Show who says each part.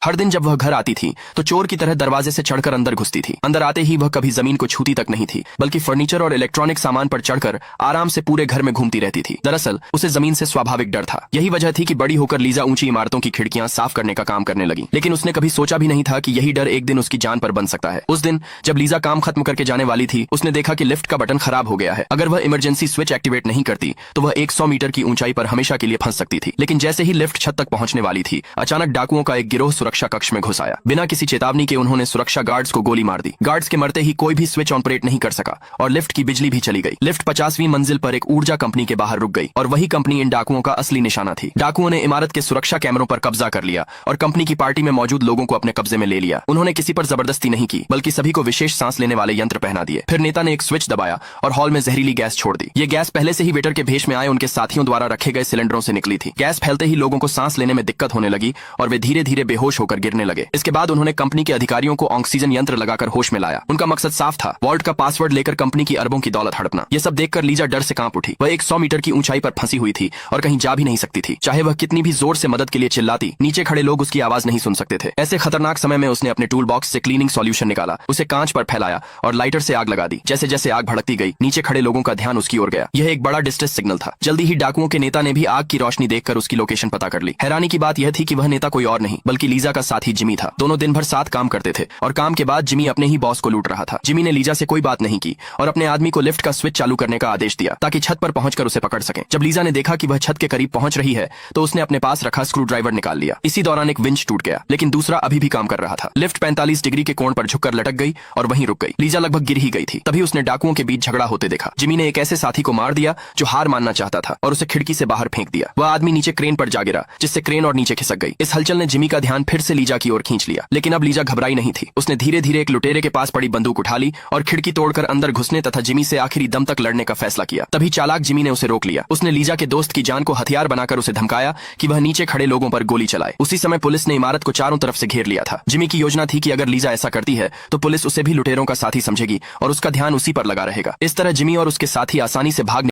Speaker 1: हर दिन जब वह घर आती थी तो चोर की तरह दरवाजे से चढ़कर अंदर घुसती थी। अंदर आते ही वह कभी जमीन को छूती तक नहीं थी, बल्कि फर्नीचर और इलेक्ट्रॉनिक सामान पर चढ़कर आराम से पूरे घर में घूमती रहती थी। दरअसल उसे जमीन से स्वाभाविक डर था। यही वजह थी कि बड़ी होकर लीजा ऊंची इमारतों की खिड़कियां साफ करने का काम करने लगी। लेकिन उसने कभी सोचा भी नहीं था कि यही डर एक दिन उसकी जान पर बन सकता है। उस दिन जब लीजा काम खत्म करके जाने वाली थी, उसने देखा कि लिफ्ट का बटन खराब हो गया है। अगर वह इमरजेंसी स्विच एक्टिवेट नहीं करती तो वह 100 मीटर की ऊंचाई पर हमेशा के लिए फंस सकती थी। लेकिन जैसे ही लिफ्ट छत तक पहुंचने वाली थी, अचानक डाकुओं का एक गिरोह सुरक्षा कक्ष में घुस आया। बिना किसी चेतावनी के उन्होंने सुरक्षा गार्ड्स को गोली मार दी। गार्ड्स के मरते ही कोई भी स्विच ऑपरेट नहीं कर सका और लिफ्ट की बिजली भी चली गई। लिफ्ट 50वीं मंजिल पर एक ऊर्जा कंपनी के बाहर रुक गई और वही कंपनी इन डाकुओं का असली निशाना थी। डाकुओं ने इमारत के सुरक्षा कैमरों पर कब्जा कर लिया और कंपनी की पार्टी में मौजूद लोगों को अपने कब्जे में ले लिया। उन्होंने किसी पर जबरदस्ती नहीं की, बल्कि सभी को विशेष सांस लेने वाले यंत्र पहना दिए। फिर नेता ने एक स्विच दबाया और हॉल में जहरीली गैस छोड़ दी। ये गैस पहले से ही वेटर के भेष में आए उनके साथियों द्वारा रखे गए सिलेंडरों से निकली थी। गैस फैलते ही लोगों को सांस लेने में दिक्कत होने लगी और वे धीरे धीरे बेहोश होकर गिरने लगे। इसके बाद उन्होंने कंपनी के अधिकारियों को ऑक्सीजन यंत्र लगाकर होश में लाया। उनका मकसद साफ था, वॉल्ट का पासवर्ड लेकर कंपनी की अरबों की दौलत हड़पना। ये सब देखकर लीजा डर से कांप उठी। वह 100 मीटर की ऊंचाई पर फंसी हुई थी और कहीं जा भी नहीं सकती थी। चाहे वह कितनी भी जोर से मदद के लिए चिल्लाती, नीचे खड़े लोग उसकी आवाज नहीं सुन सकते थे। ऐसे खतरनाक समय में उसने अपने टूल बॉक्स से क्लीनिंग सॉल्यूशन निकाला, उसे कांच पर फैलाया और लाइटर से आग लगा दी। जैसे जैसे आग भड़कती गई, नीचे खड़े लोगों का ध्यान उसकी ओर गया। यह एक बड़ा डिस्ट्रेस सिग्नल था। जल्दी ही डाकुओं के नेता ने भी आग की रोशनी देखकर उसकी लोकेशन पता कर ली। हैरानी की बात यह थी कि वह नेता कोई और नहीं बल्कि लीजा का साथी जिमी था। दोनों दिन भर साथ काम करते थे और काम के बाद जिमी अपने ही बॉस को लूट रहा था। जिमी ने लीजा से कोई बात नहीं की और अपने आदमी को लिफ्ट का स्विच चालू करने का आदेश दिया ताकि छत पर पहुंचकर उसे पकड़ सके। जब लीजा ने देखा कि वह छत के करीब पहुंच रही है तो उसने अपने पास रखा स्क्रू ड्राइवर निकाल लिया। इसी दौरान एक विंच टूट गया, लेकिन दूसरा अभी भी काम कर रहा था। लिफ्ट 45 डिग्री के कोण पर झुककर लटक गई और वहीं रुक गई। लीजा लगभग गिर ही गई थी। तभी उसने डाकुओं के बीच झगड़ा होते देखा। जिमी ने एक ऐसे साथी को मार दिया जो हार मानना चाहता था और उसे खिड़की से बाहर फेंक दिया। वह आदमी नीचे क्रेन पर जा गिरा, जिससे क्रेन और नीचे खिसक गई। इस हलचल ने जिमी का ध्यान फिर से लीजा की ओर खींच लिया। लेकिन अब लीजा घबराई नहीं थी। उसने धीरे धीरे एक लुटेरे के पास पड़ी बंदूक उठा ली और खिड़की तोड़कर अंदर घुसने तथा जिमी से आखिरी दम तक लड़ने का फैसला किया। तभी चालाक जिमी ने उसे रोक लिया। उसने लीजा के दोस्त की जान को हथियार बनाकर उसे धमकाया कि वह नीचे खड़े लोगों पर गोली चलाए। उसी समय पुलिस ने इमारत को चारों तरफ से घेर लिया था। जिमी की योजना थी कि अगर लीजा ऐसा करती है तो पुलिस उसे भी लुटेरों का साथी समझेगी और उसका ध्यान उसी पर लगा रहेगा। इस तरह जिमी और उसके साथी आसानी से भाग